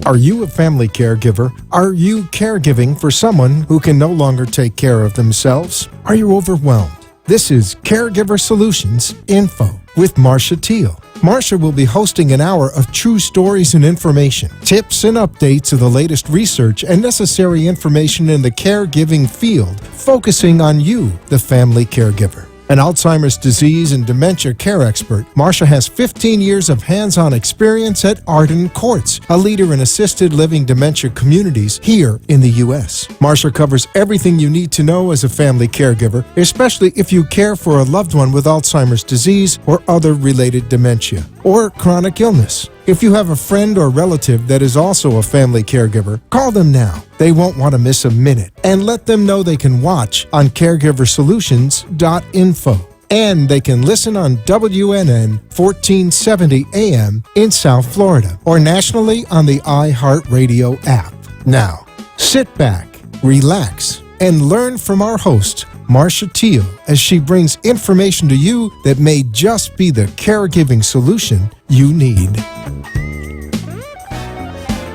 Are you a family caregiver? Are you caregiving for someone who can no longer take care of themselves? Are you overwhelmed? This is CareGiver Solutions Info with Marcia Teele. Marcia will be hosting an hour of true stories and information, tips and updates of the latest research and necessary information in the caregiving field, focusing on you, the family caregiver. An Alzheimer's disease and dementia care expert, Marcia has 15 years of hands-on experience at Arden Courts, a leader in assisted living dementia communities here in the U.S. Marcia covers everything you need to know as a family caregiver, especially if you care for a loved one with Alzheimer's disease or other related dementia or chronic illness. If you have a friend or relative that is also a family caregiver, call them now. They won't want to miss a minute. And let them know they can watch on caregiversolutions.info. And they can listen on WNN 1470 AM in South Florida or nationally on the iHeartRadio app. Now, sit back, relax, and learn from our host, Marcia Teele, as she brings information to you that may just be the caregiving solution you need.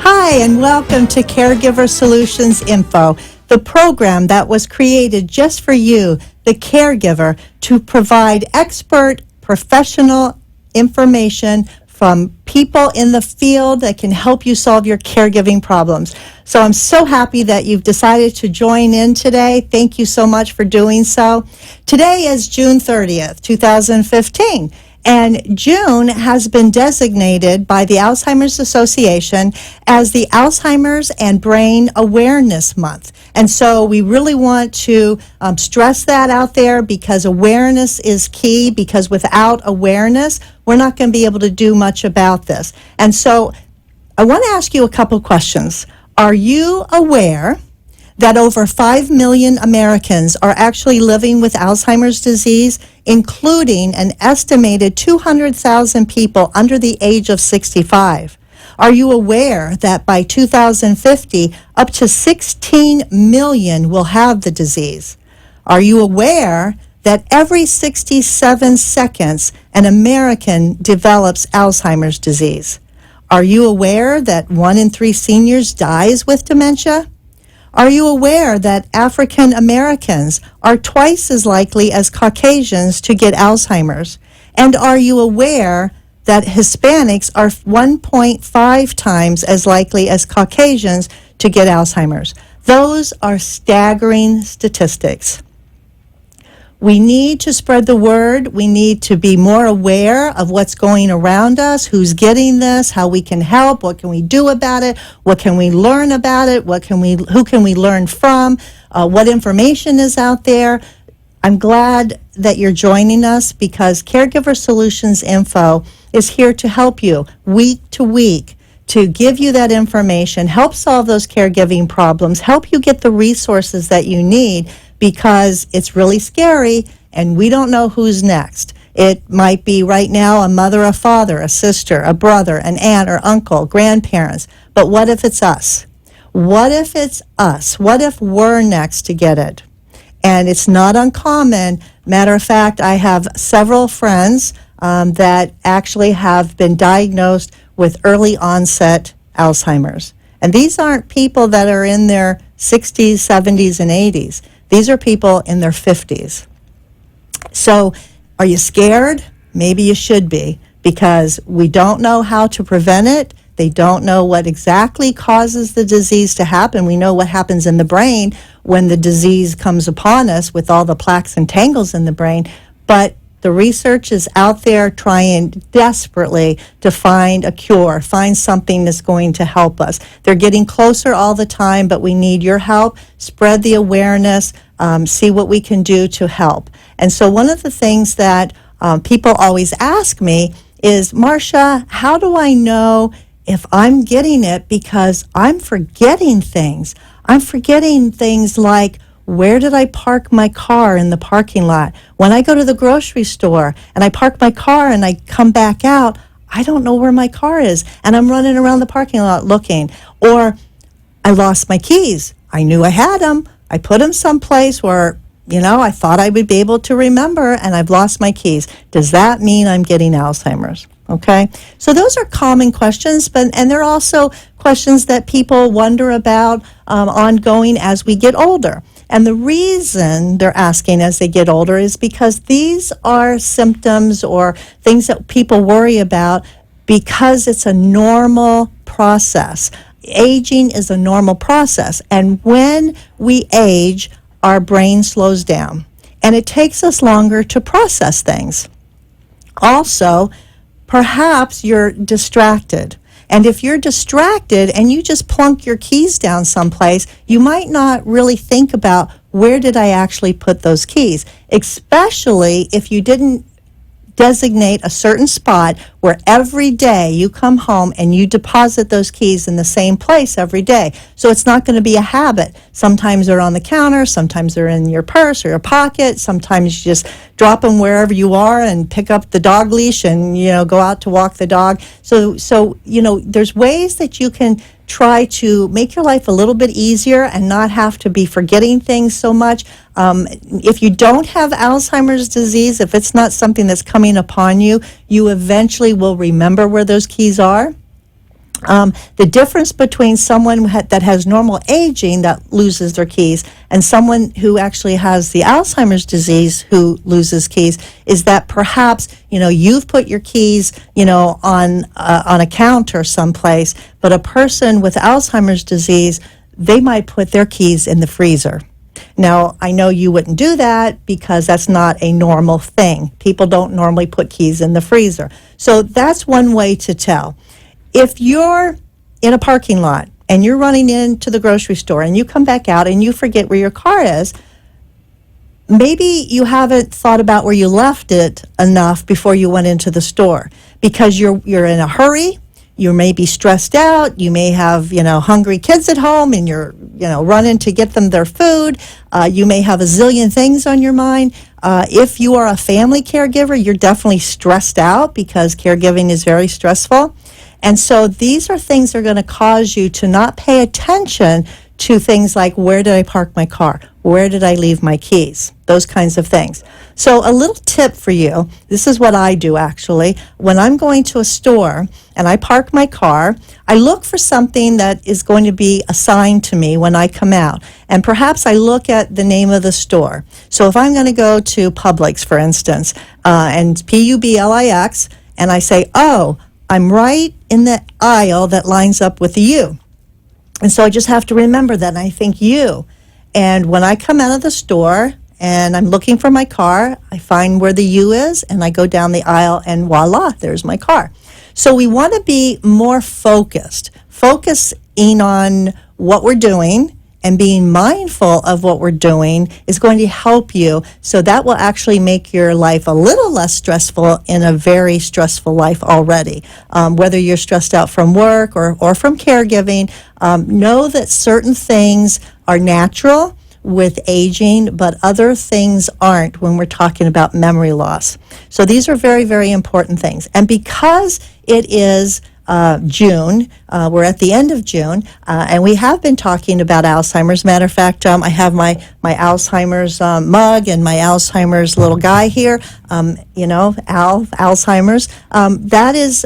Hi, and welcome to CareGiver Solutions Info, the program that was created just for you, the caregiver, to provide expert, professional information from people in the field that can help you solve your caregiving problems. So I'm so happy that you've decided to join in today. Thank you so much for doing so. Today is June 30th, 2015. And June has been designated by the Alzheimer's Association as the Alzheimer's and Brain Awareness Month. And so we really want to stress that out there, because awareness is key, because without awareness, we're not going to be able to do much about this. And so I want to ask you a couple questions. Are you aware that over 5 million Americans are actually living with Alzheimer's disease, including an estimated 200,000 people under the age of 65? Are you aware that by 2050, up to 16 million will have the disease? Are you aware that every 67 seconds, an American develops Alzheimer's disease? Are you aware that 1 in 3 seniors dies with dementia? Are you aware that African Americans are twice as likely as Caucasians to get Alzheimer's? And are you aware that Hispanics are 1.5 times as likely as Caucasians to get Alzheimer's? Those are staggering statistics. We need to spread the word. We need to be more aware of what's going around us, who's getting this, how we can help, what can we do about it, what can we learn about it, who can we learn from, what information is out there. I'm glad that you're joining us, because CareGiver Solutions Info is here to help you week to week, to give you that information, help solve those caregiving problems, help you get the resources that you need, because it's really scary and we don't know who's next. It might be right now a mother, a father, a sister, a brother, an aunt or uncle, grandparents. But what if it's us? What if it's us? What if we're next to get it? And it's not uncommon. Matter of fact, I have several friends that actually have been diagnosed with early onset Alzheimer's. And these aren't people that are in their 60s, 70s, and 80s. These are people in their 50s. So are you scared? Maybe you should be, because we don't know how to prevent it. They don't know what exactly causes the disease to happen. We know what happens in the brain when the disease comes upon us with all the plaques and tangles in the brain. But the research is out there trying desperately to find a cure, find something that's going to help us. They're getting closer all the time, but we need your help. Spread the awareness, see what we can do to help. And so one of the things that people always ask me is, Marcia, how do I know if I'm getting it? Because I'm forgetting things. I'm forgetting things like, where did I park my car in the parking lot? When I go to the grocery store and I park my car and I come back out, I don't know where my car is, and I'm running around the parking lot looking. Or I lost my keys. I knew I had them. I put them someplace where, I thought I would be able to remember, and I've lost my keys. Does that mean I'm getting Alzheimer's? Okay, so those are common questions, and they're also questions that people wonder about ongoing as we get older. And the reason they're asking as they get older is because these are symptoms or things that people worry about because it's a normal process. Aging is a normal process, and when we age, our brain slows down, and it takes us longer to process things. Also, perhaps you're distracted. And if you're distracted and you just plunk your keys down someplace, you might not really think about where did I actually put those keys, especially if you didn't designate a certain spot where every day you come home and you deposit those keys in the same place every day. So it's not going to be a habit. Sometimes they're on the counter, sometimes they're in your purse or your pocket, sometimes you just drop them wherever you are and pick up the dog leash and, go out to walk the dog. So there's ways that you can try to make your life a little bit easier and not have to be forgetting things so much. If you don't have Alzheimer's disease, if it's not something that's coming upon you, you eventually will remember where those keys are. The difference between someone that has normal aging that loses their keys and someone who actually has the Alzheimer's disease who loses keys is that perhaps, you've put your keys, on a counter someplace, but a person with Alzheimer's disease, they might put their keys in the freezer. Now, I know you wouldn't do that because that's not a normal thing. People don't normally put keys in the freezer. So that's one way to tell. If you're in a parking lot and you're running into the grocery store and you come back out and you forget where your car is, maybe you haven't thought about where you left it enough before you went into the store because you're in a hurry. You may be stressed out. You may have, hungry kids at home and you're, running to get them their food. You may have a zillion things on your mind. If you are a family caregiver, you're definitely stressed out because caregiving is very stressful. And so these are things that are going to cause you to not pay attention to things like, where did I park my car? Where did I leave my keys? Those kinds of things. So a little tip for you, this is what I do actually. When I'm going to a store and I park my car, I look for something that is going to be assigned to me when I come out. And perhaps I look at the name of the store. So if I'm going to go to Publix, for instance, and Publix, and I say, oh, I'm right in the aisle that lines up with the U. And so I just have to remember that, and I think U. And when I come out of the store and I'm looking for my car, I find where the U is, and I go down the aisle, and voila, there's my car. So we want to be more focusing on what we're doing, and being mindful of what we're doing is going to help you. So that will actually make your life a little less stressful in a very stressful life already. Whether you're stressed out from work or from caregiving, know that certain things are natural with aging, but other things aren't when we're talking about memory loss. So these are very, very important things. And because it is June. We're at the end of June, and we have been talking about Alzheimer's. Matter of fact, I have my Alzheimer's mug and my Alzheimer's little guy here. Alzheimer's. That is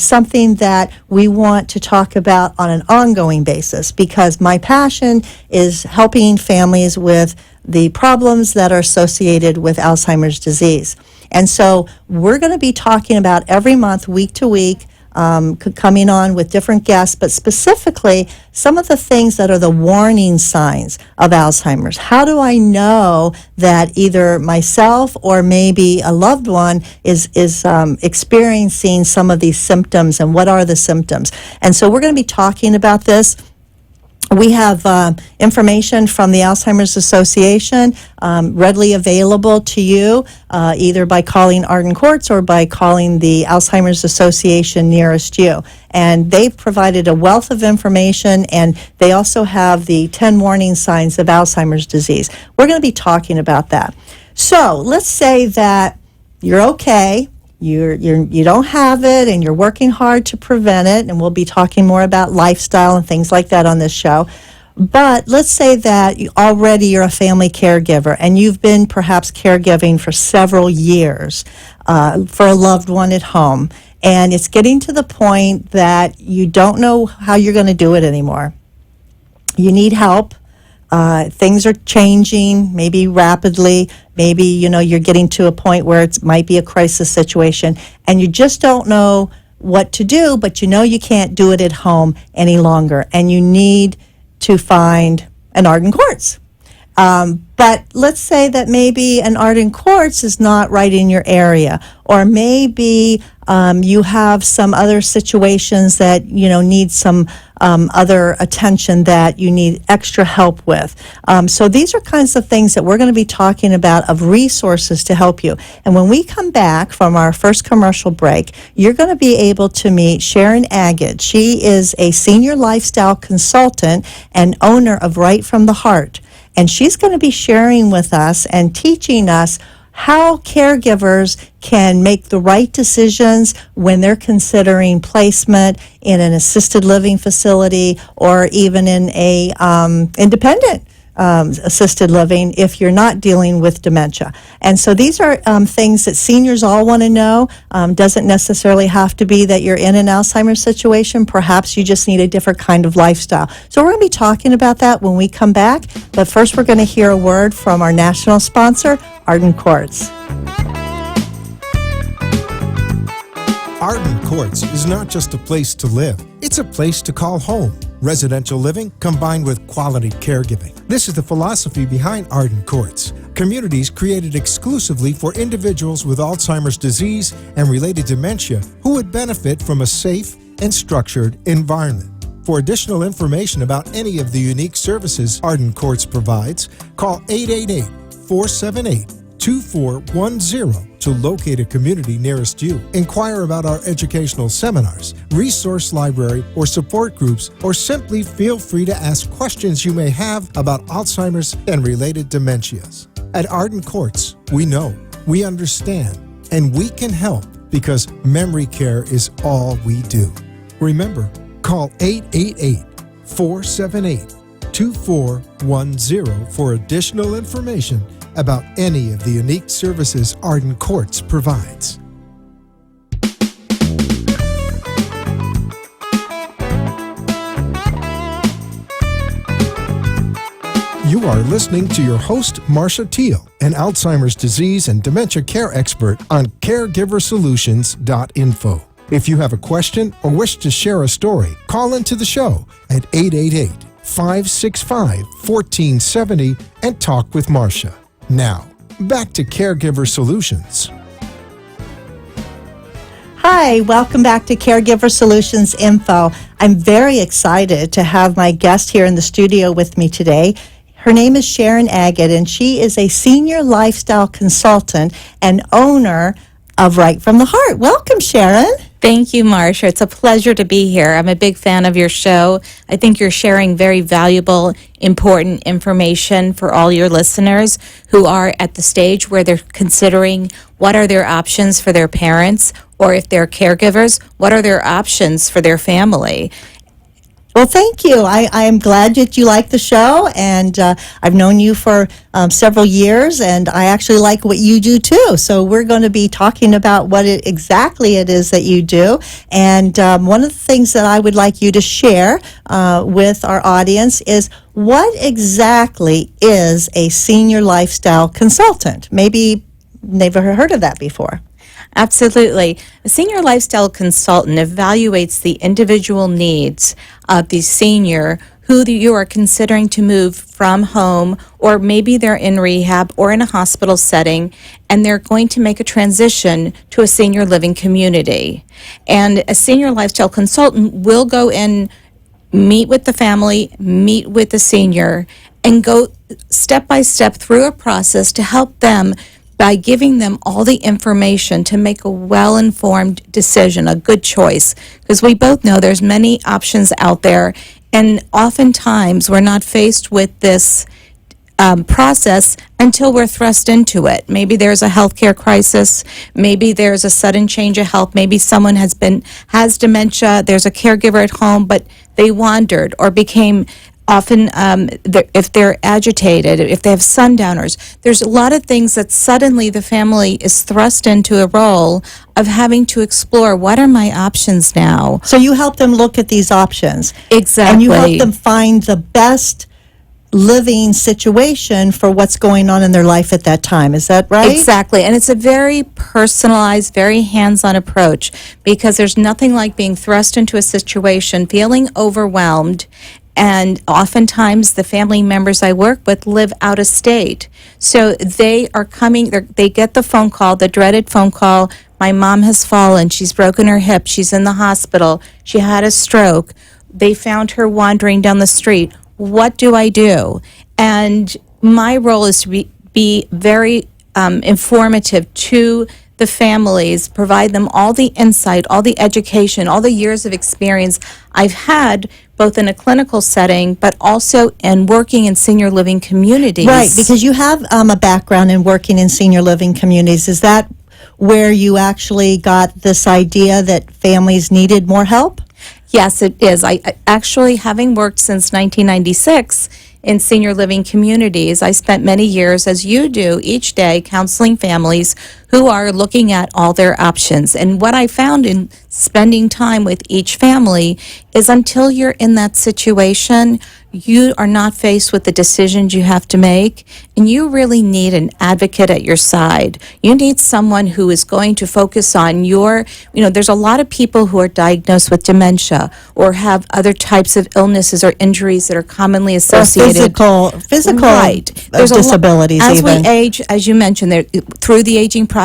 something that we want to talk about on an ongoing basis because my passion is helping families with the problems that are associated with Alzheimer's disease. And so we're going to be talking about every month, week to week, coming on with different guests, but specifically some of the things that are the warning signs of Alzheimer's. How do I know that either myself or maybe a loved one is experiencing some of these symptoms, and what are the symptoms? And so we're going to be talking about this. We have information from the Alzheimer's Association readily available to you, either by calling Arden Courts or by calling the Alzheimer's Association nearest you. And they've provided a wealth of information, and they also have the 10 warning signs of Alzheimer's disease. We're going to be talking about that. So let's say that you're okay. You don't have it, and you're working hard to prevent it, and we'll be talking more about lifestyle and things like that on this show. But let's say that you're a family caregiver, and you've been perhaps caregiving for several years. for a loved one at home, and it's getting to the point that you don't know how you're going to do it anymore. You need help. Things are changing, maybe rapidly. Maybe, you're getting to a point where it might be a crisis situation, and you just don't know what to do, but you can't do it at home any longer, and you need to find an Arden Courts. But let's say that maybe an Arden Courts is not right in your area, or maybe you have some other situations that need some other attention that you need extra help with. So these are kinds of things that we're going to be talking about, of resources to help you. And when we come back from our first commercial break, you're going to be able to meet Sharon Agate. She is a senior lifestyle consultant and owner of Right from the Heart. And she's going to be sharing with us and teaching us how caregivers can make the right decisions when they're considering placement in an assisted living facility, or even in a independent assisted living if you're not dealing with dementia. And so these are things that seniors all want to know. Doesn't necessarily have to be that you're in an Alzheimer's situation. Perhaps you just need a different kind of lifestyle. So we're going to be talking about that when we come back. But first, we're going to hear a word from our national sponsor, Arden Courts. Arden Courts is not just a place to live, it's a place to call home. Residential living combined with quality caregiving. This is the philosophy behind Arden Courts. Communities created exclusively for individuals with Alzheimer's disease and related dementia who would benefit from a safe and structured environment. For additional information about any of the unique services Arden Courts provides, call 888-478-2410 to locate a community nearest you. Inquire about our educational seminars, resource library, or support groups, or simply feel free to ask questions you may have about Alzheimer's and related dementias. At Arden Courts, we know, we understand, and we can help, because memory care is all we do. Remember, call 888-478-2410 for additional information about any of the unique services Arden Courts provides. You are listening to your host, Marcia Teele, an Alzheimer's disease and dementia care expert on CareGiverSolutions.info. If you have a question or wish to share a story, call into the show at 888-565-1470 and talk with Marcia. Now, back to Caregiver Solutions. Hi, welcome back to Caregiver Solutions Info. I'm very excited to have my guest here in the studio with me today. Her name is Sharon Agate, and she is a senior lifestyle consultant and owner of Right from the Heart. Welcome, Sharon. Thank you, Marcia. It's a pleasure to be here. I'm a big fan of your show. I think you're sharing very valuable, important information for all your listeners who are at the stage where they're considering what are their options for their parents, or if they're caregivers, what are their options for their family. Well, thank you. I am glad that you like the show, and I've known you for several years, and I actually like what you do too. So we're going to be talking about what exactly it is that you do. And one of the things that I would like you to share with our audience is, what exactly is a senior lifestyle consultant? Maybe never heard of that before. Absolutely. A senior lifestyle consultant evaluates the individual needs of the senior who you are considering to move from home, or maybe they're in rehab or in a hospital setting, and they're going to make a transition to a senior living community. And a senior lifestyle consultant will go in, meet with the family, meet with the senior, and go step by step through a process to help them by giving them all the information to make a well-informed decision, a good choice. Because we both know there's many options out there, and oftentimes we're not faced with this process until we're thrust into it. Maybe there's a healthcare crisis, maybe there's a sudden change of health, maybe someone has dementia, there's a caregiver at home, but they wandered or became often, if they're agitated, if they have sundowners, there's a lot of things that suddenly the family is thrust into a role of having to explore, what are my options now? So you help them look at these options. Exactly. And you help them find the best living situation for what's going on in their life at that time. Is that right? Exactly. And it's a very personalized, very hands-on approach, because there's nothing like being thrust into a situation, feeling overwhelmed. And oftentimes the family members I work with live out of state. So they are coming, they get the phone call, the dreaded phone call, my mom has fallen, she's broken her hip, she's in the hospital, she had a stroke, they found her wandering down the street. What do I do? And my role is to be very informative to the families, provide them all the insight, all the education, all the years of experience I've had, both in a clinical setting, but also in working in senior living communities. Right, because you have a background in working in senior living communities. Is that where you actually got this idea that families needed more help? Yes, it is. I actually, having worked since 1996 in senior living communities, I spent many years, as you do, each day counseling families who are looking at all their options. And what I found in spending time with each family is, until you're in that situation, you are not faced with the decisions you have to make, and you really need an advocate at your side. You need someone who is going to focus on there's a lot of people who are diagnosed with dementia or have other types of illnesses or injuries that are commonly associated. Physical Right. disabilities as even. we age, as you mentioned, through the aging process,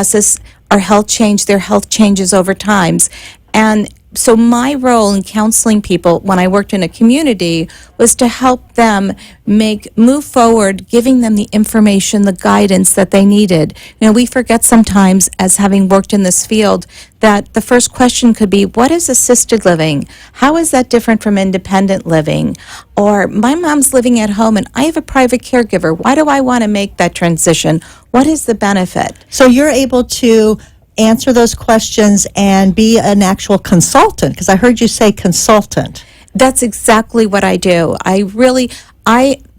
their health changes over times. And so my role in counseling people when I worked in a community was to help them move forward, giving them the information, the guidance that they needed. We forget sometimes, as having worked in this field, that the first question could be, what is assisted living? How is that different from independent living? Or, my mom's living at home and I have a private caregiver. Why do I want to make that transition? What is the benefit? So you're able to answer those questions and be an actual consultant, because I heard you say consultant. That's exactly what I do. I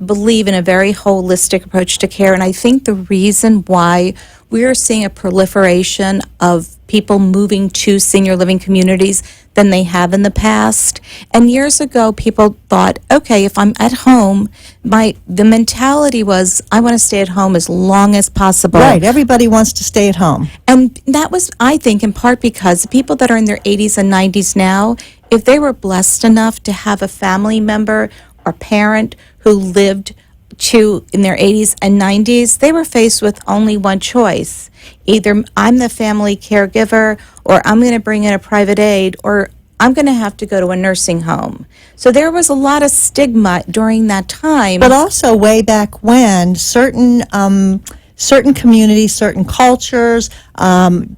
believe in a very holistic approach to care, and I think the reason why we're seeing a proliferation of people moving to senior living communities than they have in the past. And years ago, people thought, okay, if I'm at home, the mentality was, I want to stay at home as long as possible. Right, everybody wants to stay at home. And that was, I think, in part because the people that are in their 80s and 90s now, if they were blessed enough to have a family member or parent who lived in their 80s and 90s, they were faced with only one choice. Either I'm the family caregiver, or I'm going to bring in a private aide, or I'm going to have to go to a nursing home. So there was a lot of stigma during that time. But also way back when, certain communities, certain cultures,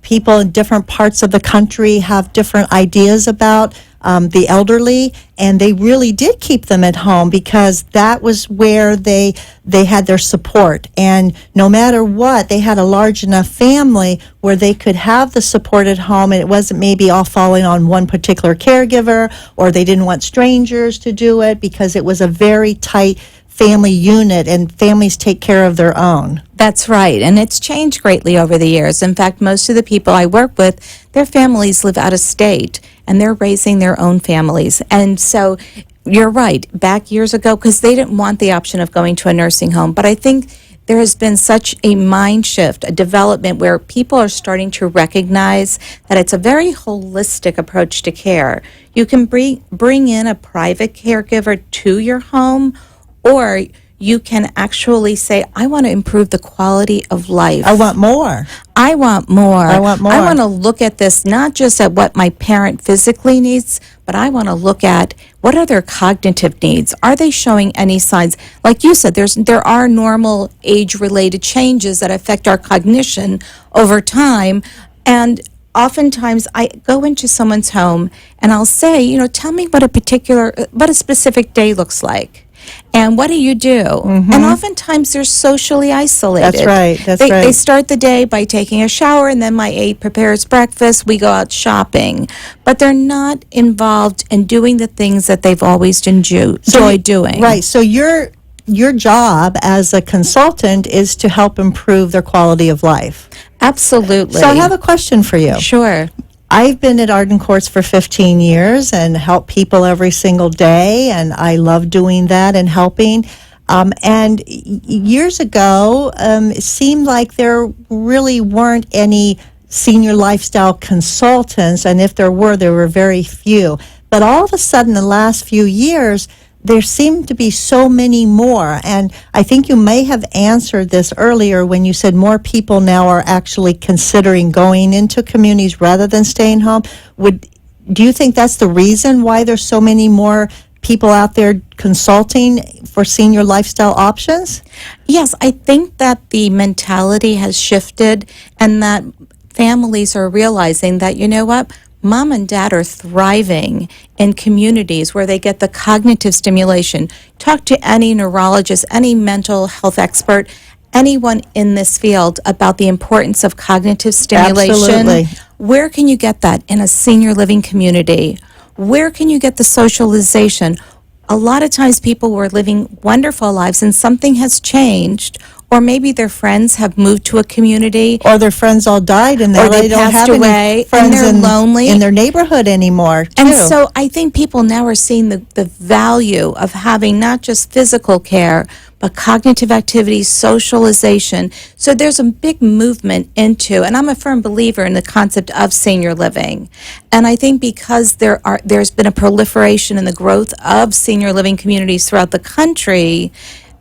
people in different parts of the country have different ideas about the elderly, and they really did keep them at home because that was where they had their support. And no matter what, they had a large enough family where they could have the support at home, and it wasn't maybe all falling on one particular caregiver, or they didn't want strangers to do it, because it was a very tight family unit, and families take care of their own. That's right, and it's changed greatly over the years. In fact, most of the people I work with, their families live out of state, and they're raising their own families. And so you're right, back years ago, because they didn't want the option of going to a nursing home. But I think there has been such a mind shift, a development where people are starting to recognize that it's a very holistic approach to care. You can bring in a private caregiver to your home, or you can actually say, I want to improve the quality of life. I want more. I want more. I want more. I want to look at this not just at what my parent physically needs, but I want to look at what are their cognitive needs. Are they showing any signs? Like you said, there are normal age-related changes that affect our cognition over time. And oftentimes I go into someone's home and I'll say, tell me what a specific day looks like. And what do? And oftentimes they're socially isolated. That's right. That's They right. start the day by taking a shower, and then my aide prepares breakfast. We go out shopping. But they're not involved in doing the things that they've always enjoyed doing. Right. So your job as a consultant is to help improve their quality of life. Absolutely. So I have a question for you. Sure. I've been at Arden Courts for 15 years and help people every single day, and I love doing that and helping. And years ago, it seemed like there really weren't any senior lifestyle consultants, and if there were very few. But all of a sudden, the last few years, there seem to be so many more. And I think you may have answered this earlier when you said more people now are actually considering going into communities rather than staying home. Do you think that's the reason why there's so many more people out there consulting for senior lifestyle options? Yes, I think that the mentality has shifted and that families are realizing that, you know what, mom and dad are thriving in communities where they get the cognitive stimulation. Talk to any neurologist, any mental health expert, anyone in this field about the importance of cognitive stimulation. Absolutely. Where can you get that? In a senior living community. Where can you get the socialization? A lot of times people were living wonderful lives and something has changed, or maybe their friends have moved to a community. Or their friends all died and Or they they don't passed have away, any friends and they're lonely. in their neighborhood anymore, too. And so I think people now are seeing the value of having not just physical care, but cognitive activities, socialization. So there's a big movement into, and I'm a firm believer in the concept of senior living. And I think because there's been a proliferation in the growth of senior living communities throughout the country,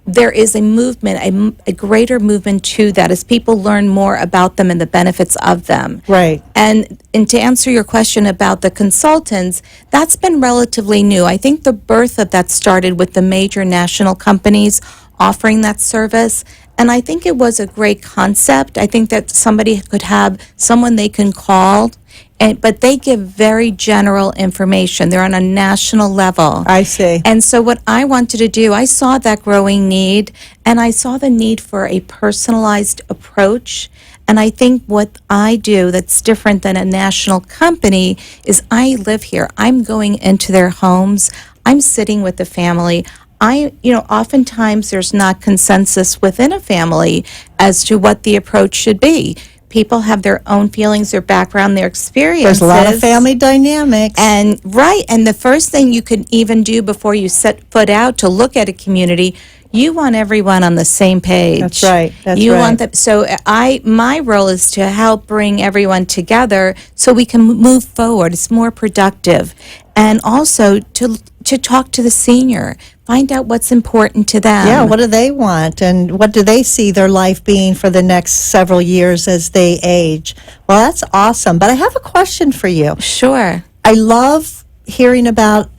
there is a movement, a greater movement to that as people learn more about them and the benefits of them. Right. And to answer your question about the consultants, that's been relatively new. I think the birth of that started with the major national companies offering that service. And I think it was a great concept. I think that somebody could have someone they can call, but they give very general information. They're on a national level. I see. And so what I wanted to do, I saw that growing need, and I saw the need for a personalized approach. And I think what I do that's different than a national company is I live here. I'm going into their homes. I'm sitting with the family. Oftentimes there's not consensus within a family as to what the approach should be. People have their own feelings, their background, their experiences. There's a lot of family dynamics. And the first thing you can even do before you set foot out to look at a community, you want everyone on the same page. That's right. You want that. So my role is to help bring everyone together so we can move forward. It's more productive, and also to talk to the senior, find out what's important to them. Yeah, what do they want, and what do they see their life being for the next several years as they age? Well, that's awesome. But I have a question for you. Sure. I love hearing about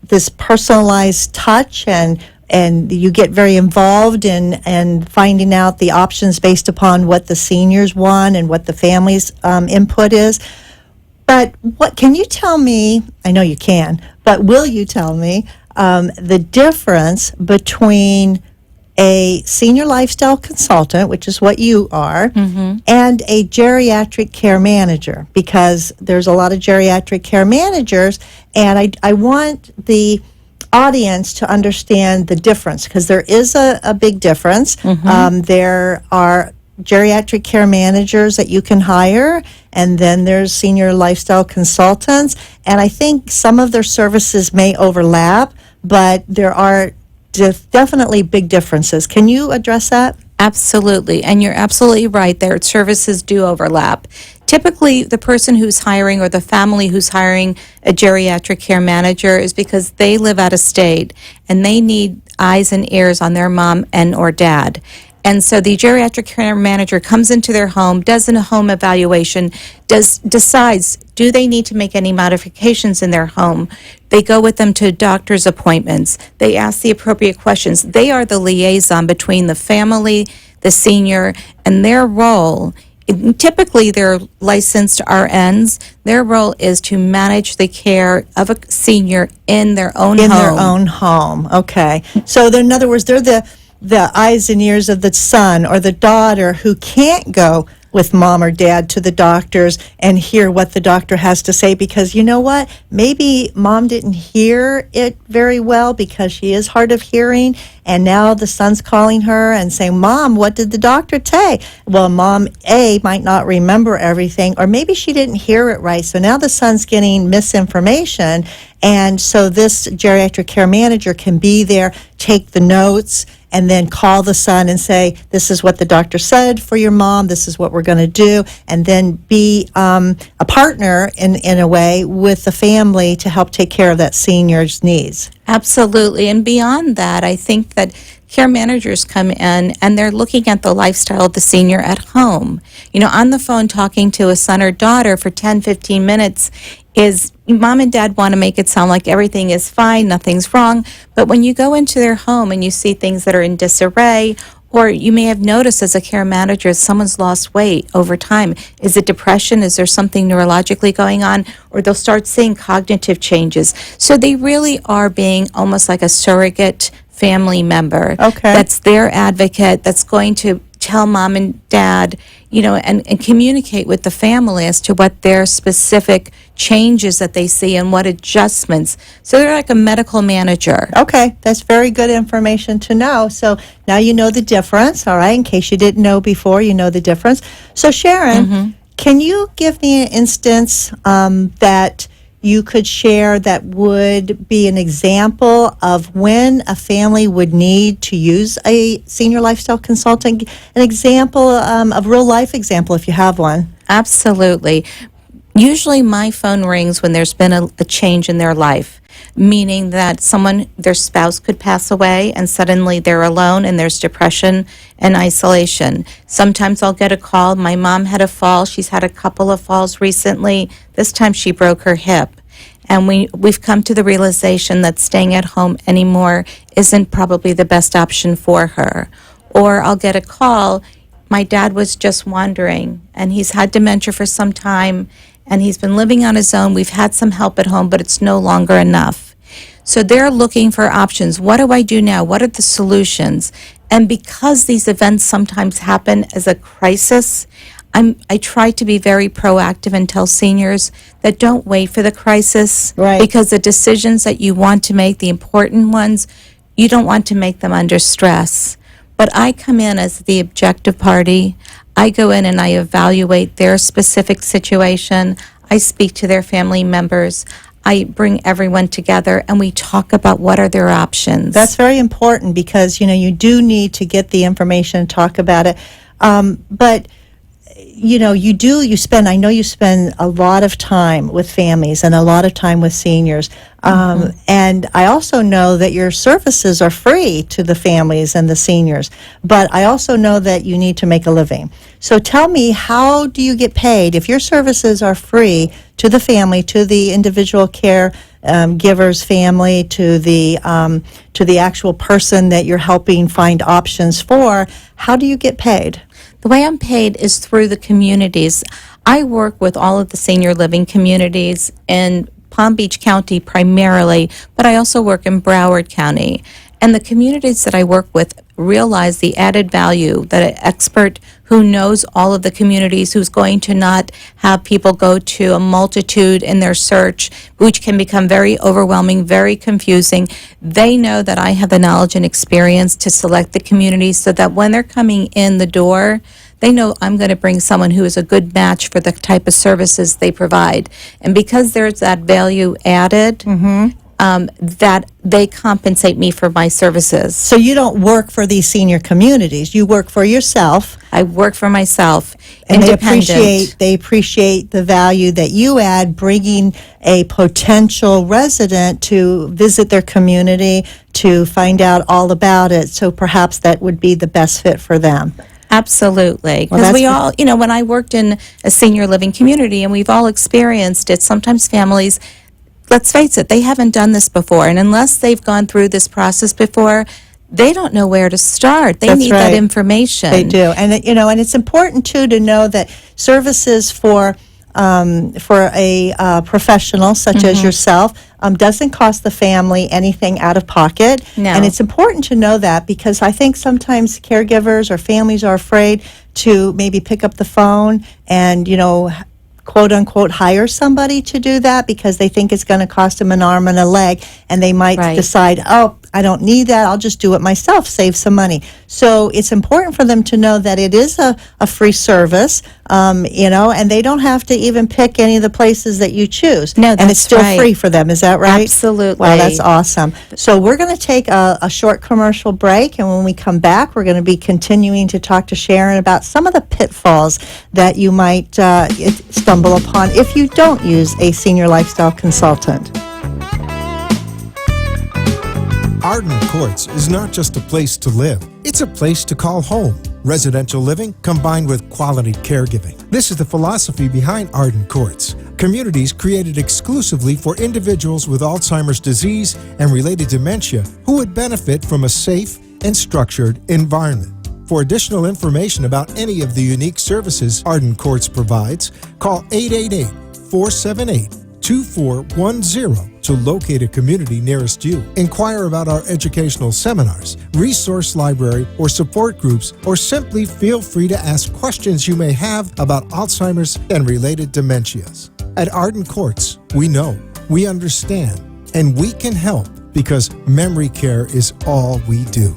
this personalized touch, and you get very involved in finding out the options based upon what the seniors want and what the family's input is. But what can you tell me? I know you can, but will you tell me the difference between a senior lifestyle consultant, which is what you are, and a geriatric care manager? Because there's a lot of geriatric care managers, and I want the audience to understand the difference, because there is a big difference. There are geriatric care managers that you can hire, and then there's senior lifestyle consultants, and I think some of their services may overlap, but there are definitely big differences. Can you address that? Absolutely, and you're absolutely right. Their services do overlap. Typically, the person who's hiring or the family who's hiring a geriatric care manager is because they live out of state and they need eyes and ears on their mom and or dad. And so the geriatric care manager comes into their home, does a home evaluation, decides, do they need to make any modifications in their home? They go with them to doctor's appointments. They ask the appropriate questions. They are the liaison between the family, the senior, and their role typically they're licensed RNs. Their role is to manage the care of a senior in their own home. In their own home. Okay. So in other words, they're the eyes and ears of the son or the daughter who can't go with mom or dad to the doctors and hear what the doctor has to say, because you know what? Maybe mom didn't hear it very well because she is hard of hearing, and now the son's calling her and saying, Mom, what did the doctor say? Well, mom A might not remember everything, or maybe she didn't hear it right. So now the son's getting misinformation, and so this geriatric care manager can be there, take the notes, and then call the son and say, this is what the doctor said for your mom, this is what we're going to do, and then be a partner in a way with the family to help take care of that senior's needs. Absolutely. And beyond that, I think that care managers come in and they're looking at the lifestyle of the senior at home. On the phone talking to a son or daughter for 10, 15 minutes is mom and dad want to make it sound like everything is fine, nothing's wrong. But when you go into their home and you see things that are in disarray, or you may have noticed as a care manager, someone's lost weight over time. Is it depression? Is there something neurologically going on? Or they'll start seeing cognitive changes. So they really are being almost like a surrogate family member. Okay. That's their advocate, that's going to tell mom and dad, and communicate with the family as to what their specific changes that they see and what adjustments. So they're like a medical manager. Okay, that's very good information to know. So now you know the difference, all right? In case you didn't know before, you know the difference. So Sharon, can you give me an instance that you could share that would be an example of when a family would need to use a senior lifestyle consultant? An example, a real life example, if you have one. Absolutely. Usually my phone rings when there's been a change in their life, meaning that their spouse could pass away and suddenly they're alone and there's depression and isolation. Sometimes I'll get a call. My mom had a fall. She's had a couple of falls recently. This time she broke her hip. And we've come to the realization that staying at home anymore isn't probably the best option for her. Or I'll get a call. My dad was just wandering and he's had dementia for some time and he's been living on his own. We've had some help at home, but it's no longer enough. So they're looking for options. What do I do now? What are the solutions? And because these events sometimes happen as a crisis, I try to be very proactive and tell seniors that don't wait for the crisis. Right. Because the decisions that you want to make, the important ones, you don't want to make them under stress. But I come in as the objective party. I go in and I evaluate their specific situation. I speak to their family members. I bring everyone together and we talk about what are their options. That's very important because, you do need to get the information and talk about it. But you spend a lot of time with families and a lot of time with seniors. And I also know that your services are free to the families and the seniors, but I also know that you need to make a living. So tell me, how do you get paid if your services are free to the family, to the individual care giver's family, to the actual person that you're helping find options for? How do you get paid? The way I'm paid is through the communities. I work with all of the senior living communities in Palm Beach County primarily, but I also work in Broward County. And the communities that I work with realize the added value that an expert who knows all of the communities, who's going to not have people go to a multitude in their search, which can become very overwhelming, very confusing. They know that I have the knowledge and experience to select the communities so that when they're coming in the door, they know I'm going to bring someone who is a good match for the type of services they provide. And because there's that value added, that they compensate me for my services. So you don't work for these senior communities. You work for yourself. I work for myself, And independent. they appreciate the value that you add, bringing a potential resident to visit their community to find out all about it. So perhaps that would be the best fit for them. Absolutely. Well, Because that's we all, when I worked in a senior living community, and we've all experienced it, sometimes families, let's face it, they haven't done this before. And unless they've gone through this process before, they don't know where to start. They That's need right. that information. They do, and and it's important too to know that services for a professional such as yourself doesn't cost the family anything out of pocket. No. And it's important to know that, because I think sometimes caregivers or families are afraid to maybe pick up the phone and, quote unquote, hire somebody to do that because they think it's going to cost them an arm and a leg, and they might Right. decide, oh, I don't need that, I'll just do it myself, save some money. So it's important for them to know that it is a free service, and they don't have to even pick any of the places that you choose. No, and it's that's still right. free for them. Is that right? Absolutely. Wow, that's awesome. So we're going to take a short commercial break, and when we come back, we're going to be continuing to talk to Sharon about some of the pitfalls that you might stumble upon if you don't use a senior lifestyle consultant. Arden Courts is not just a place to live, it's a place to call home. Residential living combined with quality caregiving. This is the philosophy behind Arden Courts. Communities created exclusively for individuals with Alzheimer's disease and related dementia who would benefit from a safe and structured environment. For additional information about any of the unique services Arden Courts provides, call 888-478-2410 to locate a community nearest you. Inquire about our educational seminars, resource library, or support groups, or simply feel free to ask questions you may have about Alzheimer's and related dementias. At Arden Courts, we know, we understand, and we can help because memory care is all we do.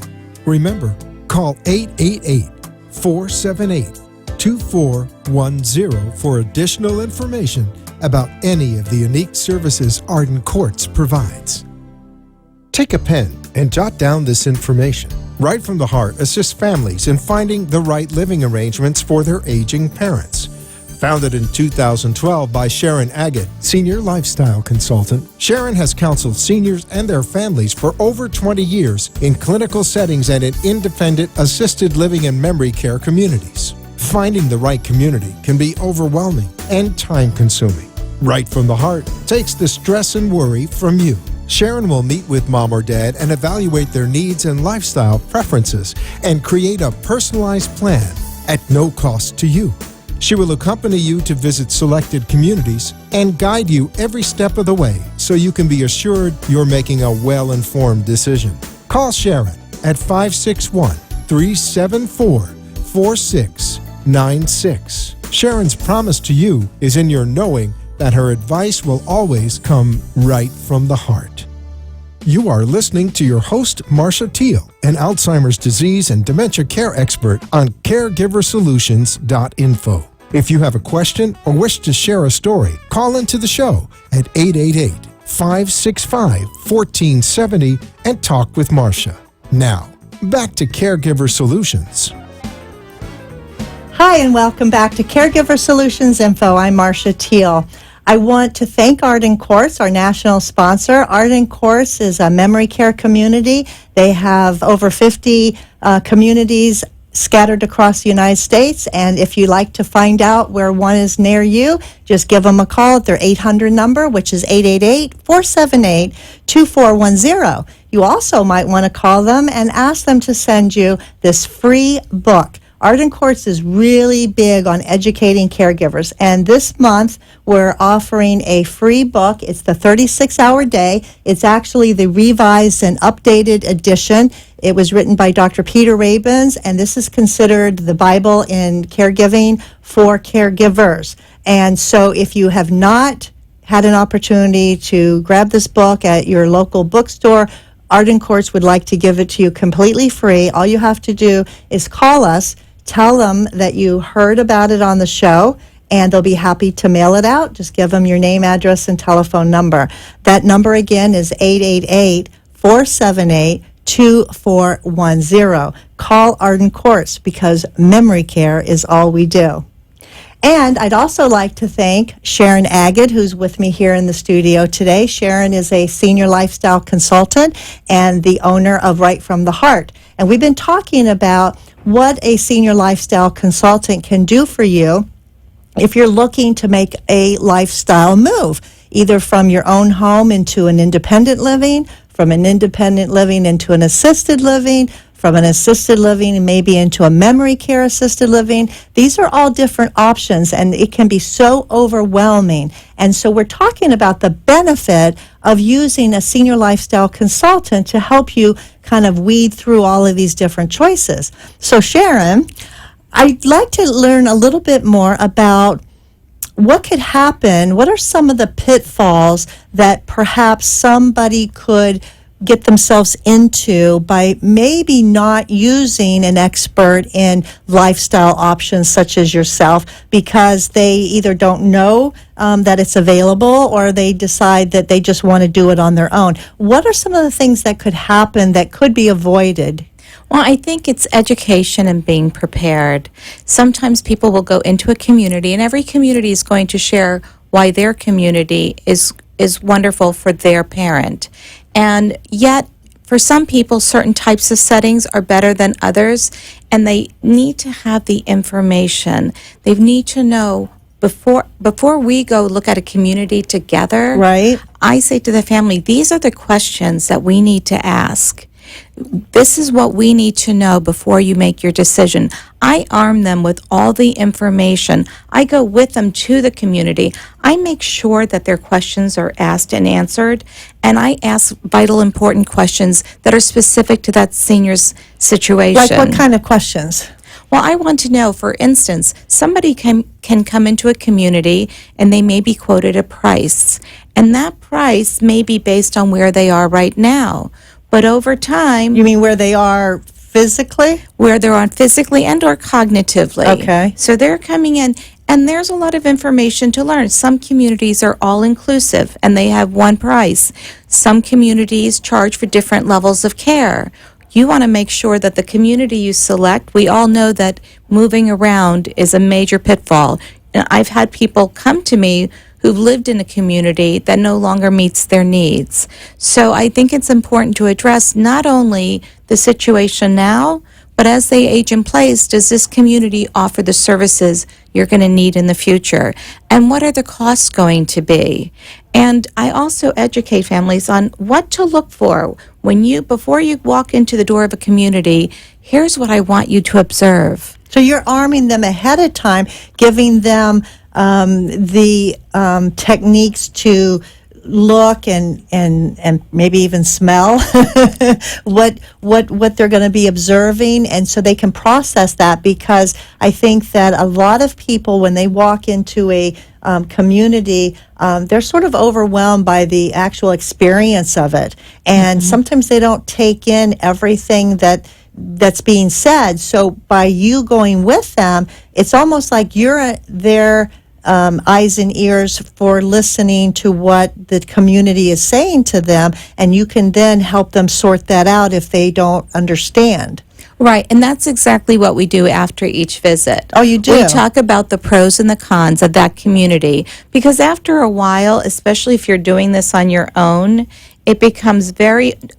Remember, call 888-478-2410 for additional information about any of the unique services Arden Courts provides. Take a pen and jot down this information. Right from the Heart assists families in finding the right living arrangements for their aging parents. Founded in 2012 by Sharon Agate, Senior Lifestyle Consultant, Sharon has counseled seniors and their families for over 20 years in clinical settings and in independent assisted living and memory care communities. Finding the right community can be overwhelming and time-consuming. Right from the Heart takes the stress and worry from you. Sharon will meet with mom or dad and evaluate their needs and lifestyle preferences and create a personalized plan at no cost to you. She will accompany you to visit selected communities and guide you every step of the way so you can be assured you're making a well-informed decision. Call Sharon at 561-374-4696. Sharon's promise to you is in your knowing that her advice will always come right from the heart. You are listening to your host, Marcia Teele, an Alzheimer's disease and dementia care expert on CareGiverSolutions.info. If you have a question or wish to share a story, call into the show at 888-565-1470 and talk with Marcia. Now, back to CareGiver Solutions. Hi, and welcome back to CareGiver Solutions Info. I'm Marcia Teele. I want to thank Arden Courts, our national sponsor. Arden Courts is a memory care community. They have over 50 communities scattered across the United States, and if you'd like to find out where one is near you, just give them a call at their 800 number, which is 888-478-2410. You also might want to call them and ask them to send you this free book. Arden Courts is really big on educating caregivers, and this month we're offering a free book. It's the 36-hour day. It's actually the revised and updated edition. It was written by Dr. Peter Rabins, and this is considered the Bible in caregiving for caregivers. And so if you have not had an opportunity to grab this book at your local bookstore, Arden Courts would like to give it to you completely free. All you have to do is call us, tell them that you heard about it on the show, and they'll be happy to mail it out. Just give them your name, address, and telephone number. That number again is 888-478-2410. Call Arden Courts because memory care is all we do. And I'd also like to thank Sharon Agate, who's with me here in the studio today. Sharon is a senior lifestyle consultant and the owner of Right from the Heart. And we've been talking about what a senior lifestyle consultant can do for you if you're looking to make a lifestyle move, either from your own home into an independent living, from an independent living into an assisted living, from an assisted living and maybe into a memory care assisted living. These are all different options, and it can be so overwhelming. And so we're talking about the benefit of using a senior lifestyle consultant to help you kind of weed through all of these different choices. So Sharon, I'd like to learn a little bit more about what could happen. What are some of the pitfalls that perhaps somebody could get themselves into by maybe not using an expert in lifestyle options such as yourself, because they either don't know that it's available, or they decide that they just want to do it on their own? What are some of the things that could happen that could be avoided? Well, I think it's education and being prepared. Sometimes people will go into a community, and every community is going to share why their community is wonderful for their parent. And yet, for some people, certain types of settings are better than others, and they need to have the information. They need to know before we go look at a community together. Right. I say to the family, these are the questions that we need to ask. This is what we need to know before you make your decision. I arm them with all the information. I go with them to the community. I make sure that their questions are asked and answered, and I ask vital, important questions that are specific to that senior's situation. Like what kind of questions? Well, I want to know, for instance, somebody can come into a community and they may be quoted a price, and that price may be based on where they are right now. But over time... You mean where they are physically? Where they're on physically and or cognitively. Okay. So they're coming in, and there's a lot of information to learn. Some communities are all-inclusive, and they have one price. Some communities charge for different levels of care. You want to make sure that the community you select, we all know that moving around is a major pitfall. And I've had people come to me who've lived in a community that no longer meets their needs. So I think it's important to address not only the situation now, but as they age in place, does this community offer the services you're going to need in the future? And what are the costs going to be? And I also educate families on what to look for. Before you walk into the door of a community, here's what I want you to observe. So you're arming them ahead of time, giving them the techniques to look and maybe even smell what they're going to be observing, and so they can process that. Because I think that a lot of people, when they walk into a community, they're sort of overwhelmed by the actual experience of it, and sometimes they don't take in everything that's being said. So by you going with them, it's almost like you're their eyes and ears for listening to what the community is saying to them, and you can then help them sort that out if they don't understand. Right, and that's exactly what we do after each visit. Oh, you do? We talk about the pros and the cons of that community, because after a while, especially if you're doing this on your own, it becomes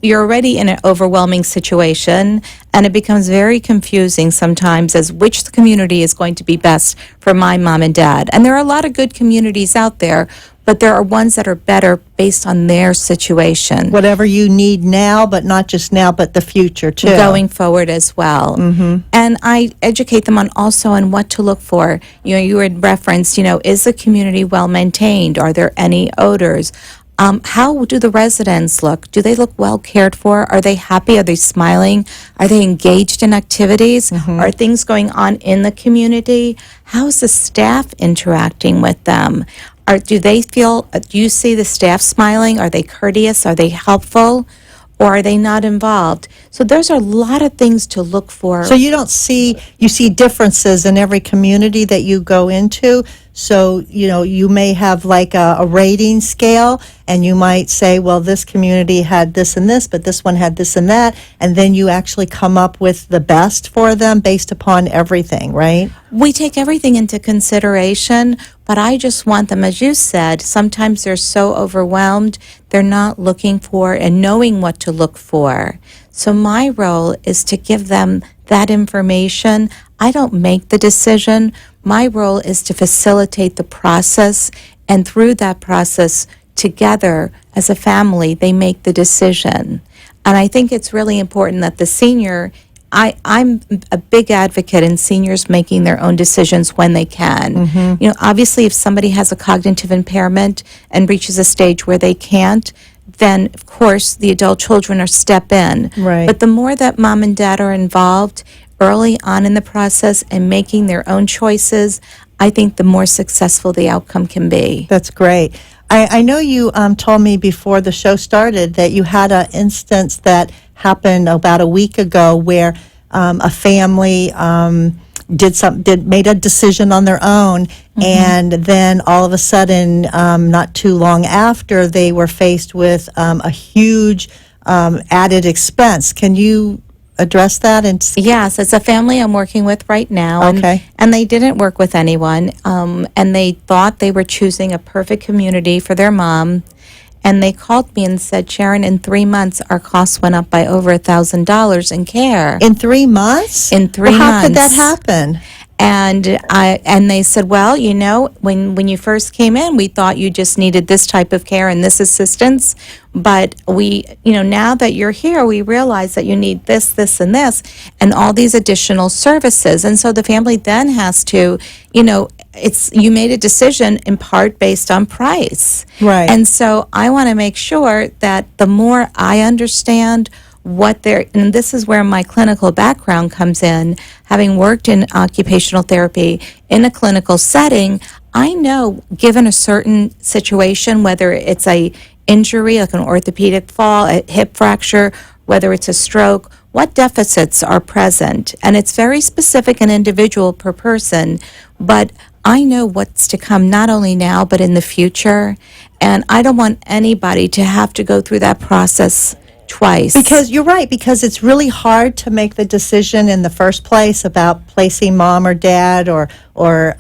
you're already in an overwhelming situation, and it becomes very confusing sometimes as which community is going to be best for my mom and dad. And there are a lot of good communities out there, but there are ones that are better based on their situation. Whatever you need now, but not just now, but the future too. Going forward as well. Mm-hmm. And I educate them also on what to look for. You had referenced, is the community well maintained? Are there any odors? How do the residents look? Do they look well cared for? Are they happy? Are they smiling? Are they engaged in activities? Are things going on in the community? How's the staff interacting with them? Do you see the staff smiling? Are they courteous? Are they helpful? Or are they not involved? So there's a lot of things to look for. So you see differences in every community that you go into. So, you may have like a rating scale, and you might say, well, this community had this and this, but this one had this and that, and then you actually come up with the best for them based upon everything, right? We take everything into consideration, but I just want them, as you said, sometimes they're so overwhelmed, they're not looking for and knowing what to look for. So my role is to give them that information. I don't make the decision. My role is to facilitate the process, and through that process, together as a family, they make the decision. And I think it's really important that the senior, I'm a big advocate in seniors making their own decisions when they can. Obviously, if somebody has a cognitive impairment and reaches a stage where they can't, then of course the adult children are step in. Right. But the more that mom and dad are involved early on in the process and making their own choices, I think the more successful the outcome can be. That's great. I know you told me before the show started that you had an instance that happened about a week ago where a family made a decision on their own, and then all of a sudden, not too long after, they were faced with a huge added expense. Can you address that? Yes, it's a family I'm working with right now. Okay. And they didn't work with anyone, and they thought they were choosing a perfect community for their mom. And they called me and said, Sharon, in 3 months, our costs went up by over $1,000 in care. In 3 months? In 3 Well, how months. could that happen? And they said, well, when you first came in, we thought you just needed this type of care and this assistance. But now that you're here, we realize that you need this, this, and this, and all these additional services. And so the family then has to, you made a decision in part based on price. Right. And so I want to make sure that the more I understand and this is where my clinical background comes in, having worked in occupational therapy in a clinical setting, I know given a certain situation, whether it's a injury like an orthopedic fall, a hip fracture, whether it's a stroke, what deficits are present. And it's very specific and individual per person, but I know what's to come not only now but in the future, and I don't want anybody to have to go through that process twice. Because you're right, because it's really hard to make the decision in the first place about placing mom or dad or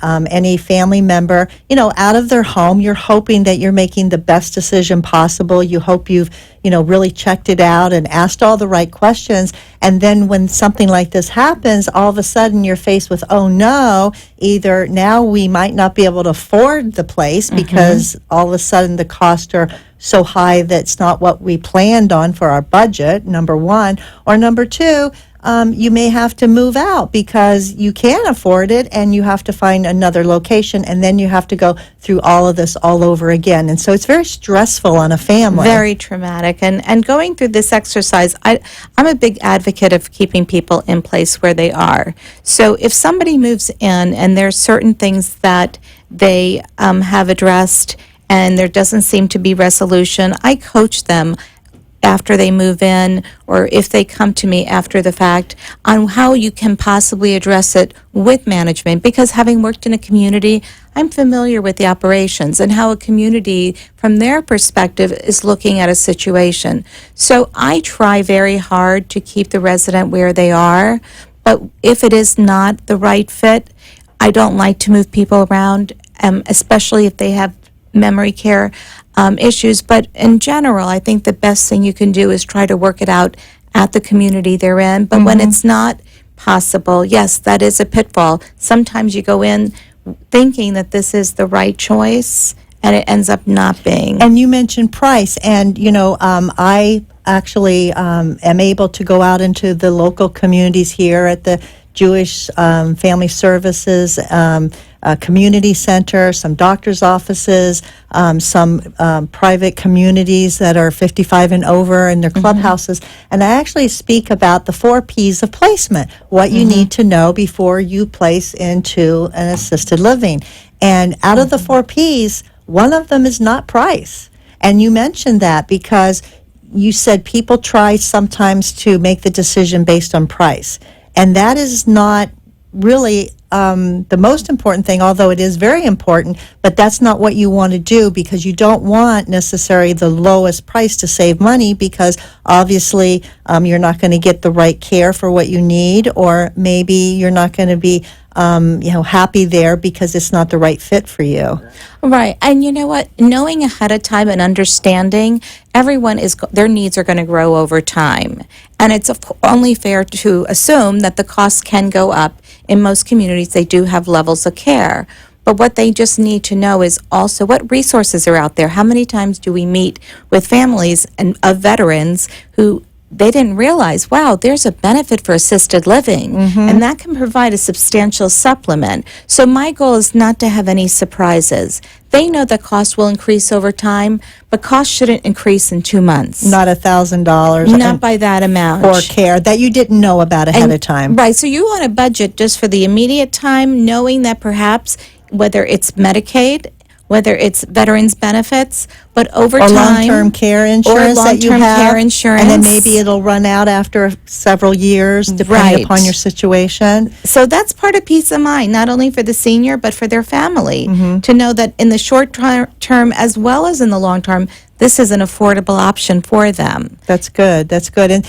any family member, out of their home. You're hoping that you're making the best decision possible. You hope you've, really checked it out and asked all the right questions. And then when something like this happens, all of a sudden you're faced with, oh no, either now we might not be able to afford the place because all of a sudden the costs are so high that it's not what we planned on for our budget, number one, or number two, you may have to move out because you can't afford it and you have to find another location, and then you have to go through all of this all over again. And so it's very stressful on a family. Very traumatic. And going through this exercise, I'm a big advocate of keeping people in place where they are. So if somebody moves in and there's certain things that they have addressed and there doesn't seem to be resolution, I coach them after they move in, or if they come to me after the fact, on how you can possibly address it with management. Because having worked in a community, I'm familiar with the operations and how a community, from their perspective, is looking at a situation. So I try very hard to keep the resident where they are, but if it is not the right fit, I don't like to move people around, especially if they have memory care issues. But in general, I think the best thing you can do is try to work it out at the community they're in. But when it's not possible, yes, that is a pitfall. Sometimes you go in thinking that this is the right choice, and it ends up not being. And you mentioned price, and I actually am able to go out into the local communities here at the Jewish Family Services Community Center, some doctor's offices, some private communities that are 55 and over in their clubhouses. And I actually speak about the 4 Ps of placement, what you need to know before you place into an assisted living. And out of the 4 Ps, one of them is not price. And you mentioned that because you said people try sometimes to make the decision based on price. And that is not really the most important thing, although it is very important, but that's not what you want to do, because you don't want necessarily the lowest price to save money, because obviously you're not going to get the right care for what you need, or maybe you're not going to be happy there because it's not the right fit for you. Right. And you know what? Knowing ahead of time and understanding their needs are going to grow over time. And it's only fair to assume that the costs can go up. In most communities, they do have levels of care. But what they just need to know is also what resources are out there. How many times do we meet with families and of veterans who they didn't realize, wow, there's a benefit for assisted living, and that can provide a substantial supplement. So my goal is not to have any surprises. They know that costs will increase over time, but costs shouldn't increase in 2 months. Not $1,000. Not by that amount. For care that you didn't know about ahead of time. Right, so you want a budget just for the immediate time, knowing that perhaps whether it's Medicaid, whether it's veterans benefits, but over or time, long-term care insurance that you long-term have, care insurance. and then maybe it'll run out after several years, depending Right. upon your situation. So that's part of peace of mind, not only for the senior, but for their family, Mm-hmm. to know that in the short term as well as in the long term, this is an affordable option for them. That's good. That's good. And,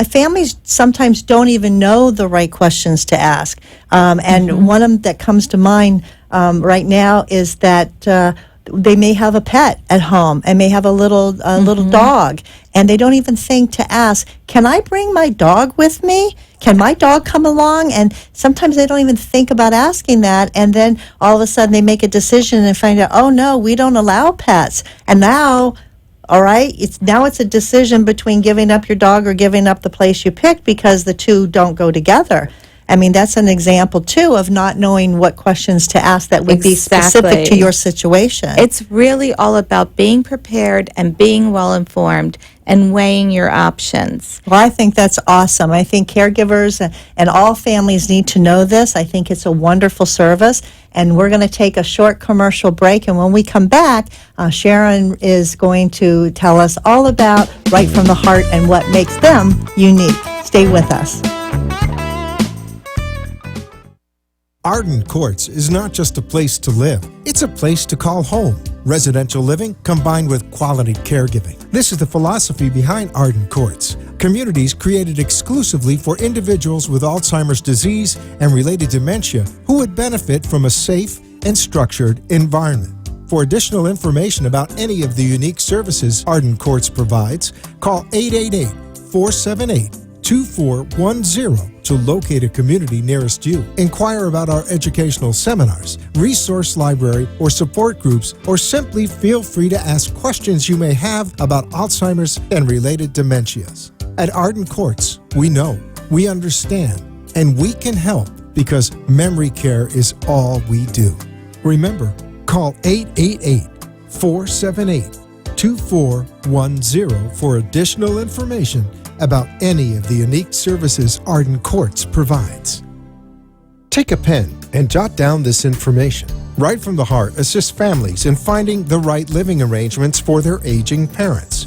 families sometimes don't even know the right questions to ask. And one of them that comes to mind right now is that they may have a pet at home and may have a little dog, and they don't even think to ask, can I bring my dog with me? Can my dog come along? And sometimes they don't even think about asking that, and then all of a sudden they make a decision and find out, oh no, we don't allow pets. And now, all right, it's a decision between giving up your dog or giving up the place you picked because the two don't go together. I mean, that's an example, too, of not knowing what questions to ask that would be specific to Exactly. your situation. It's really all about being prepared and being well informed and weighing your options. Well, I think that's awesome. I think caregivers and all families need to know this. I think it's a wonderful service. And we're going to take a short commercial break. And when we come back, Sharon is going to tell us all about Right from the Heart and what makes them unique. Stay with us. Arden Courts is not just a place to live, it's a place to call home. Residential living combined with quality caregiving. This is the philosophy behind Arden Courts. Communities created exclusively for individuals with Alzheimer's disease and related dementia who would benefit from a safe and structured environment. For additional information about any of the unique services Arden Courts provides, call 888-478-2410 to locate a community nearest you. Inquire about our educational seminars, resource library, or support groups, or simply feel free to ask questions you may have about Alzheimer's and related dementias. At Arden Courts, we know, we understand, and we can help because memory care is all we do. Remember, call 888-478-2410 for additional information about any of the unique services Arden Courts provides. Take a pen and jot down this information. Right from the Heart assists families in finding the right living arrangements for their aging parents.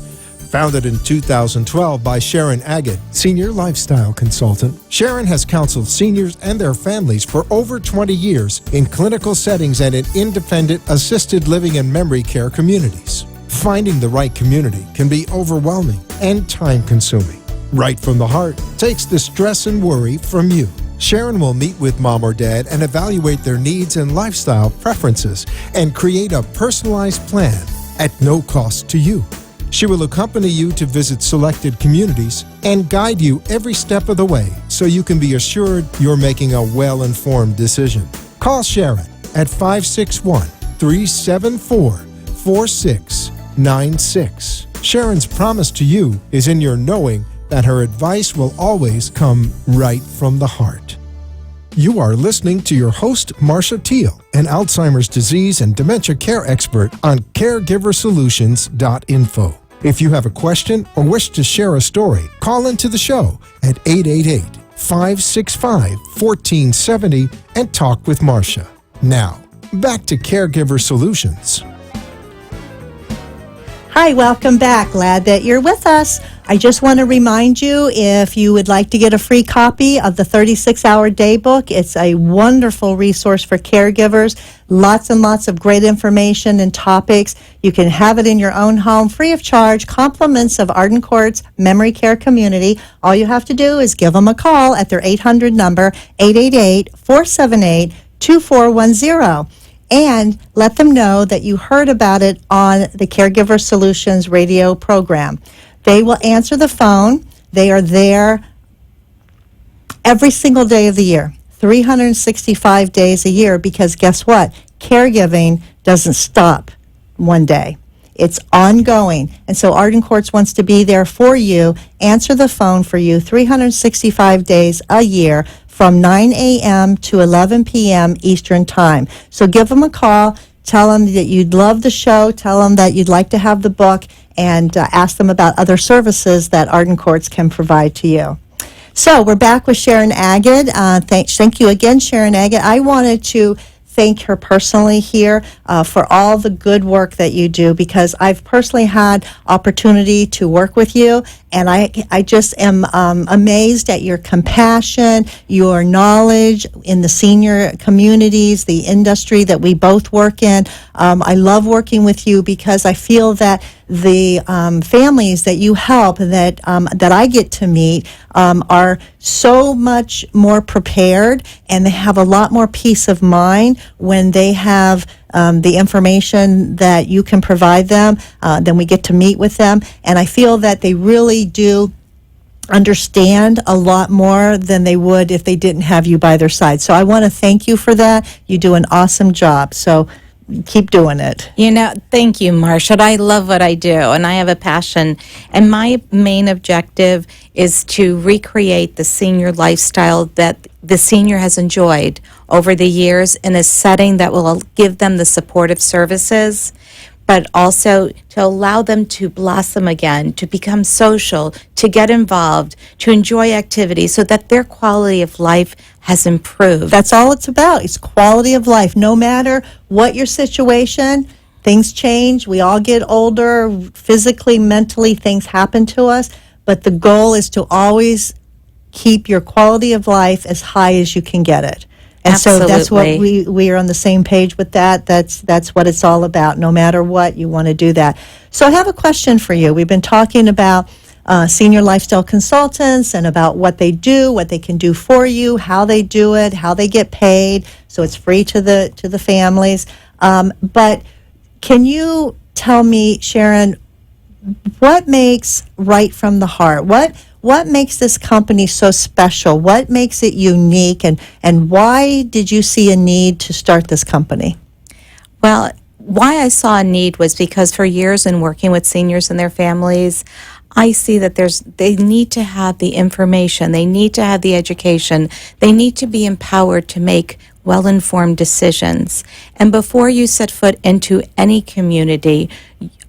Founded in 2012 by Sharon Agate, Senior Lifestyle Consultant, Sharon has counseled seniors and their families for over 20 years in clinical settings and in independent assisted living and memory care communities. Finding the right community can be overwhelming and time-consuming. Right from the Heart takes the stress and worry from you. Sharon will meet with mom or dad and evaluate their needs and lifestyle preferences and create a personalized plan at no cost to you. She will accompany you to visit selected communities and guide you every step of the way so you can be assured you're making a well-informed decision. Call Sharon at 561-374-4696. Sharon's promise to you is in your knowing that her advice will always come right from the heart. You are listening to your host, Marcia Teele, an Alzheimer's disease and dementia care expert on CareGiverSolutions.info. If you have a question or wish to share a story, call into the show at 888-565-1470 and talk with Marcia. Now, back to CareGiver Solutions. Hi, welcome back. Glad that you're with us. I just want to remind you, if you would like to get a free copy of the 36-hour day book, it's a wonderful resource for caregivers. Lots and lots of great information and topics. You can have it in your own home, free of charge, compliments of Arden Courts Memory Care Community. All you have to do is give them a call at their 800 number, 888-478-2410. And let them know that you heard about it on the Caregiver Solutions radio program. They will answer the phone. They are there every single day of the year, 365 days a year, because guess what? caregiving doesn't stop one day. It's ongoing. And so Arden Courts wants to be there for you, answer the phone for you 365 days a year from 9 a.m. to 11 p.m. Eastern Time. So give them a call. Tell them that you'd love the show. Tell them that you'd like to have the book, and ask them about other services that Arden Courts can provide to you. So we're back with Sharon Agate. Thank you again, Sharon Agate. I wanted to thank her personally here for all the good work that you do, because I've personally had opportunity to work with you, and I just am amazed at your compassion, your knowledge in the senior communities, the industry that we both work in. I love working with you because I feel that the families that you help, that I get to meet, are so much more prepared, and they have a lot more peace of mind when they have the information that you can provide them. Then we get to meet with them, and I feel that they really do understand a lot more than they would if they didn't have you by their side. So I want to thank you for that. You do an awesome job. So keep doing it. Thank you, Marcia. I love what I do, and I have a passion. And my main objective is to recreate the senior lifestyle that the senior has enjoyed over the years in a setting that will give them the supportive services, but also to allow them to blossom again, to become social, to get involved, to enjoy activities, so that their quality of life has improved. That's all it's about. It's quality of life. No matter what your situation, things change. We all get older. Physically, mentally, things happen to us. But the goal is to always keep your quality of life as high as you can get it. And Absolutely. so that's what we are on the same page with that. That's what it's all about. No matter what, you want to do that. So I have a question for you. We've been talking about senior lifestyle consultants and about what they do, what they can do for you, how they do it, how they get paid. So it's free to the families. But can you tell me, Sharon, what makes Right from the Heart? What makes this company so special? What makes it unique? And why did you see a need to start this company? Well, why I saw a need was because for years in working with seniors and their families, I see that they need to have the information, they need to have the education, they need to be empowered to make well-informed decisions. And before you set foot into any community,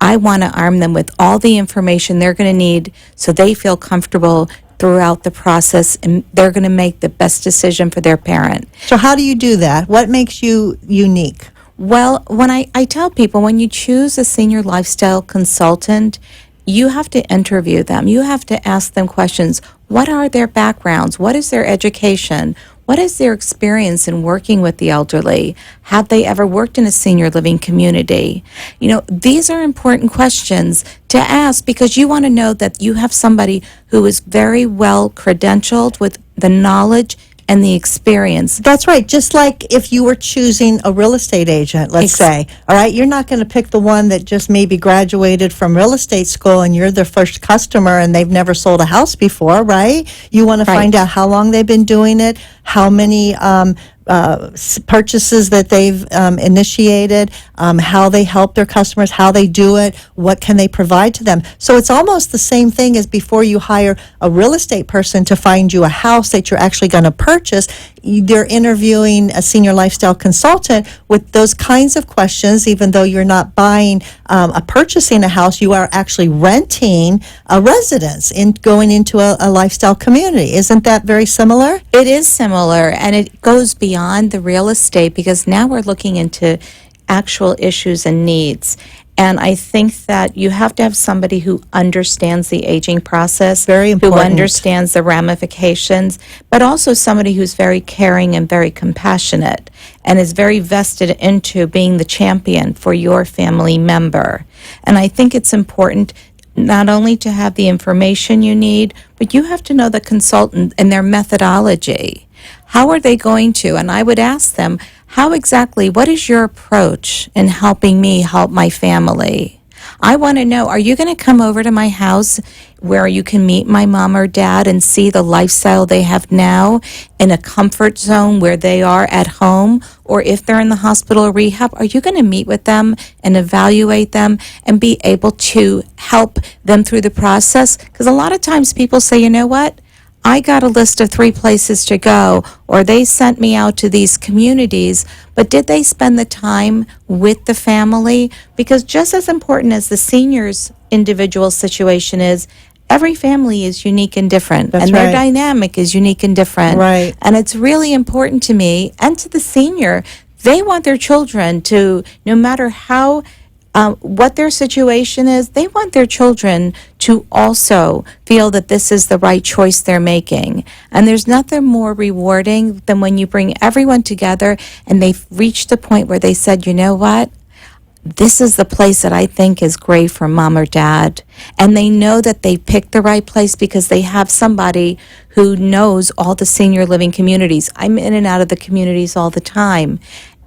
I want to arm them with all the information they're going to need so they feel comfortable throughout the process, and they're going to make the best decision for their parent. So how do you do that? What makes you unique? Well, when I tell people, when you choose a senior lifestyle consultant, you have to interview them. You have to ask them questions. What are their backgrounds? What is their education? What is their experience in working with the elderly? Have they ever worked in a senior living community? These are important questions to ask, because you want to know that you have somebody who is very well credentialed with the knowledge and the experience. That's right. Just like if you were choosing a real estate agent, let's say, all right, you're not going to pick the one that just maybe graduated from real estate school and you're their first customer and they've never sold a house before, right? You want to find out how long they've been doing it, how many purchases that they've initiated, how they help their customers, how they do it, what can they provide to them. So it's almost the same thing as before you hire a real estate person to find you a house that you're actually going to purchase. They're interviewing a senior lifestyle consultant with those kinds of questions. Even though you're not buying purchasing a house, you are actually renting a residence and going into a lifestyle community. Isn't that very similar? It is similar, and it goes beyond the real estate, because now we're looking into actual issues and needs. And I think that you have to have somebody who understands the aging process, Very important. who understands the ramifications, but also somebody who's very caring and very compassionate and is very vested into being the champion for your family member. And I think it's important not only to have the information you need, but you have to know the consultant and their methodology. How are they going to? And I would ask them, what is your approach in helping me help my family? I want to know, are you going to come over to my house where you can meet my mom or dad and see the lifestyle they have now in a comfort zone where they are at home? Or if they're in the hospital or rehab, are you going to meet with them and evaluate them and be able to help them through the process? Because a lot of times people say, you know what? I got a list of 3 places to go, or they sent me out to these communities, but did they spend the time with the family? Because just as important as the senior's individual situation is, every family is unique and different, That's and their right. dynamic is unique and different. Right. And it's really important to me and to the senior. They want their children to, no matter how what their situation is, they want their children to also feel that this is the right choice they're making. And there's nothing more rewarding than when you bring everyone together and they've reached the point where they said, you know what? This is the place that I think is great for mom or dad. And they know that they picked the right place because they have somebody who knows all the senior living communities. I'm in and out of the communities all the time.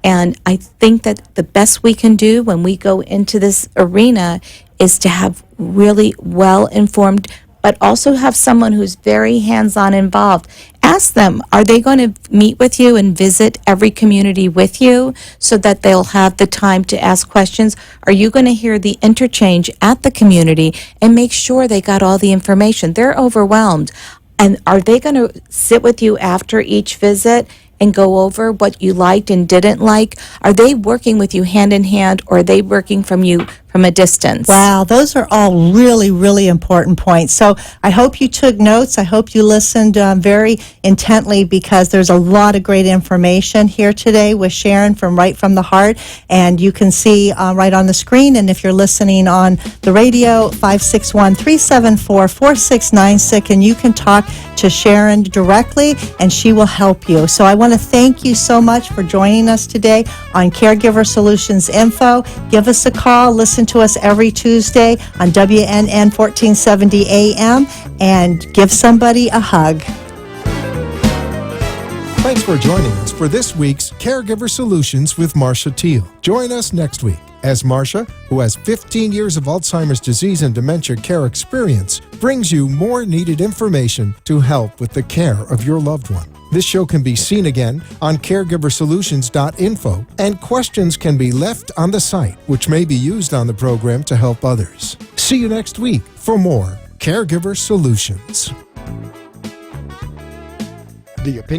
And I think that the best we can do when we go into this arena is to have really well-informed, but also have someone who's very hands-on involved. Ask them, are they going to meet with you and visit every community with you so that they'll have the time to ask questions? Are you going to hear the interchange at the community and make sure they got all the information? They're overwhelmed. And are they going to sit with you after each visit and go over what you liked and didn't like? Are they working with you hand in hand, or are they working from you from a distance? Wow, those are all really, really important points. So I hope you took notes. I hope you listened very intently, because there's a lot of great information here today with Sharon from Right from the Heart. And you can see right on the screen, and if you're listening on the radio, 561-374-4696, and you can talk to Sharon directly, and she will help you. So I want to thank you so much for joining us today on Caregiver Solutions Info. Give us a call. Listen to us every Tuesday on WNN 1470 AM, and give somebody a hug. Thanks for joining us for this week's Caregiver Solutions with Marcia Teele. Join us next week as Marcia, who has 15 years of Alzheimer's disease and dementia care experience, brings you more needed information to help with the care of your loved one. This show can be seen again on CareGiverSolutions.info, and questions can be left on the site, which may be used on the program to help others. See you next week for more Caregiver Solutions. The opinion